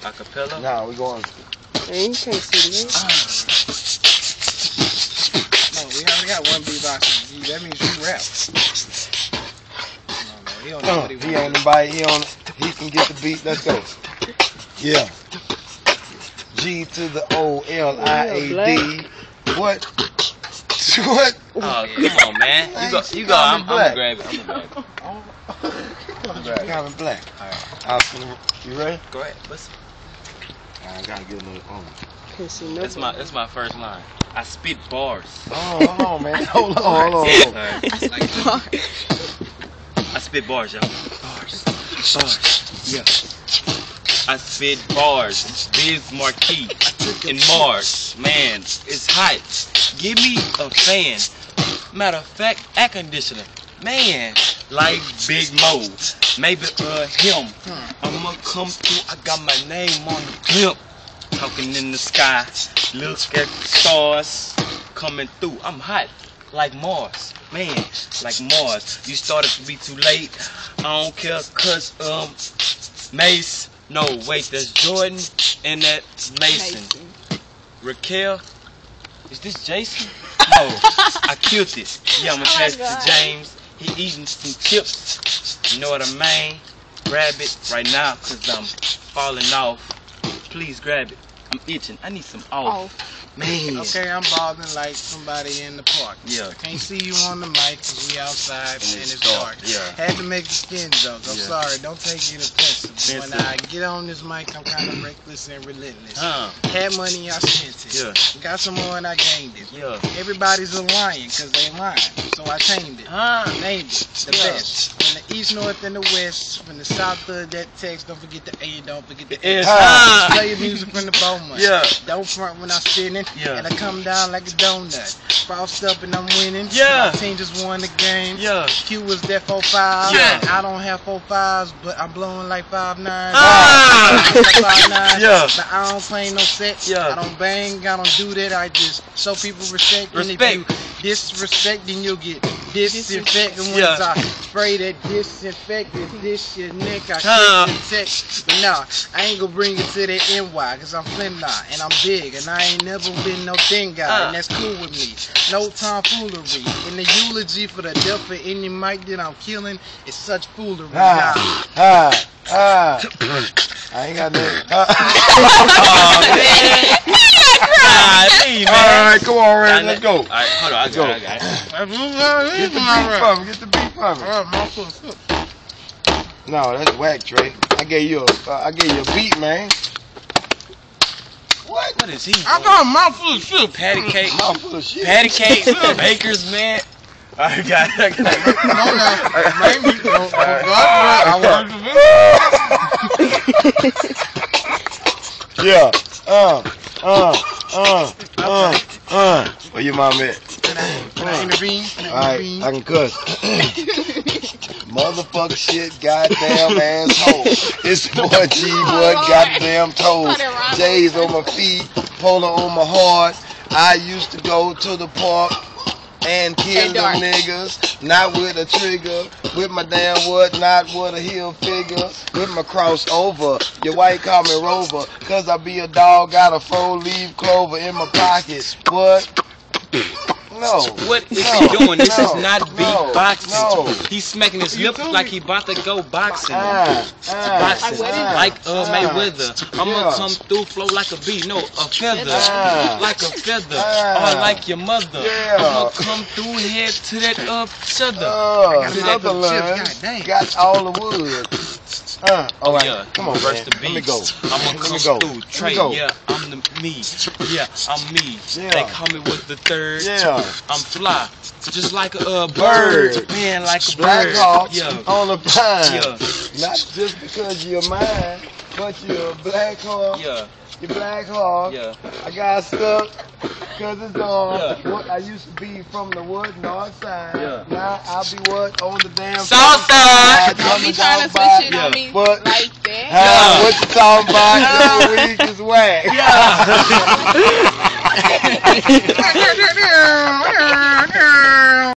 Acapella? Nah, we going. Hey, you can't see me. No, we already got one beatboxer. Gee, that means you rap. No, he don't know what He on the bike. He can get the beat. Let's go. Yeah. G to the O L I A D. What? What? Oh, come on, man. You go. I'm gonna grab it. Calvin Black. Alright. You ready? Go ahead. Listen. I gotta get a little on. Can't see no. That's my first line. I spit bars. Oh, hold on, man. Hold on. Yeah. I I spit bars, yo. Bars. Yeah. I spit bars. Biz Marquee in Mars. Man, it's hot. Give me a fan. Matter of fact, air conditioner. Man, like Big Mo. Maybe him. I'ma come through. I got my name on the clip. Talking in the sky. Look at the stars coming through. I'm hot like Mars. Man, like Mars. You started to be too late. I don't care, cause Mace. No, wait, that's Jordan and that Mason. Raquel, is this Jason? No, I killed it. Yeah, I'ma pass it to James. He eating some chips. You know what I mean? Grab it right now, cause I'm falling off. Please grab it. I'm itching. I need some off. Man. Okay, I'm bothering like somebody in the park. Yeah. I can't see you on the mic because we outside and it's dark. Yeah. Had to make the skin joke. I'm sorry. Don't take it offensive. But when I get on this mic, I'm kind of reckless and relentless. Had money, I spent it. Yeah. Got some more and I gained it. Yeah. Everybody's a lion because they lying. So I tamed it. Named it. The best. From the east, north, and the west. From the south of that text. Don't forget the A. Don't forget the S. Play your music from the Bowman. Yeah. Don't front when I'm spinning. Yeah. And I come down like a donut. Frosted up and I'm winning. Yeah. My team just won the game. Yeah. Q was there 4-5. Yeah. I don't have 4-5s, but I'm blowing like 5-9. Yeah. But I don't play no sets. Yeah. I don't bang. I don't do that. I just show people respect. And if you disrespect, then you'll get disinfected. And once I spray that disinfectant, this your neck, I kick the text. But nah, I ain't gonna bring it to the NY, cause I'm Flint and I'm big, and I ain't never been no thin guy, and that's cool with me. No tomfoolery. In the eulogy for the death of any mic that I'm killing, it's such foolery. I ain't got nothing. Alright, come on, Ray. Let's go. Alright, hold on. I got it. Get the beat from me. No, that's whack, Trey. I gave you a beat, man. What is he doing? I got a mouthful of shit. Patty cake. Mouthful of shit. Patty cake. Bakers, man. I got it. Yeah. Where your mom at? Can I intervene? Alright, I can cuss. Motherfucker shit, goddamn asshole. It's the boy G, boy, goddamn toes. J's on my feet, polo on my heart. I used to go to the park and kill them niggas, not with a trigger, with my damn wood, not with a heel figure, with my crossover. Your white call me Rover, cause I be a dog, got a 4-leaf clover in my pocket. What? No. What is he doing? This is not beatboxing. He's smacking his lips like he about to go boxing. Boxing like Mayweather. I'ma come through, flow like a bee. No, a feather. Like a feather. Or like your mother. I'ma come through head to that Sutherland got all the wood. Alright, yeah, come on, verse man. the beat. Let me go. I'ma come through. Trey, yeah, I'm the me. Yeah, I'm me. They call me with the third. Yeah. I'm fly, just like a bird. Man, like a Black bird. Hawk Yeah. on the pine. Yeah. Not just because you're mine, but you're a Black Hawk. Yeah. You're Black Hawk. Yeah. I got stuck because it's on. Yeah. What I used to be from the wood north side. Yeah. Now I'll be what on the damn South side. Don't be trying to switch it on me But, like that. what you talking about? This week is whack. Yeah.